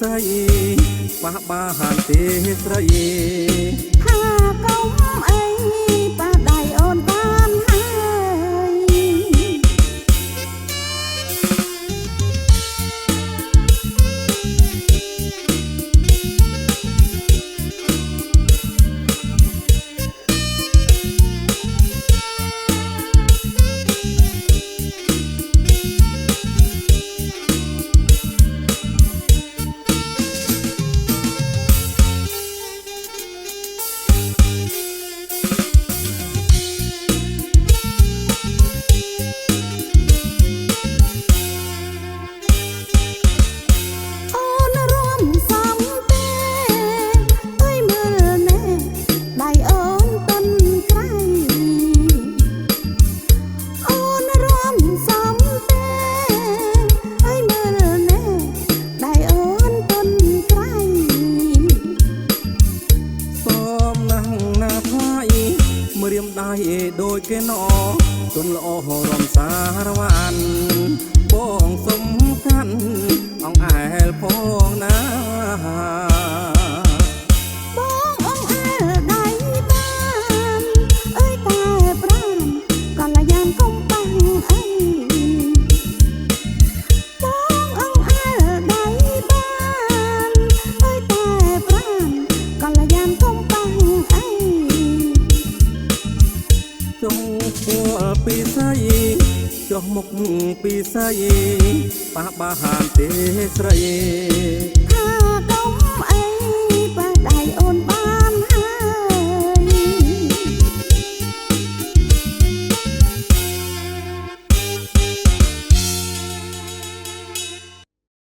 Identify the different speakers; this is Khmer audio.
Speaker 1: ស្រីបះបាហានទេស្រី
Speaker 2: ថាកុំអីប៉ះដៃអូនបានហើយ
Speaker 1: រៀមដៃដូចគេណោទុនល្អរំសារវ៉ាន់បងសំខាន់អងអែលផងណា
Speaker 2: បងអងអែលដៃបានអើយតែប្រាំកល្យានកុំបាំងអីបងអងអែលដៃបានអើយតែប្រាំកល្យានកុំបាំងអី
Speaker 1: ចុះពួរពីស្រីចុះមុខពីស្រីប៉ះបាហានទេស្រី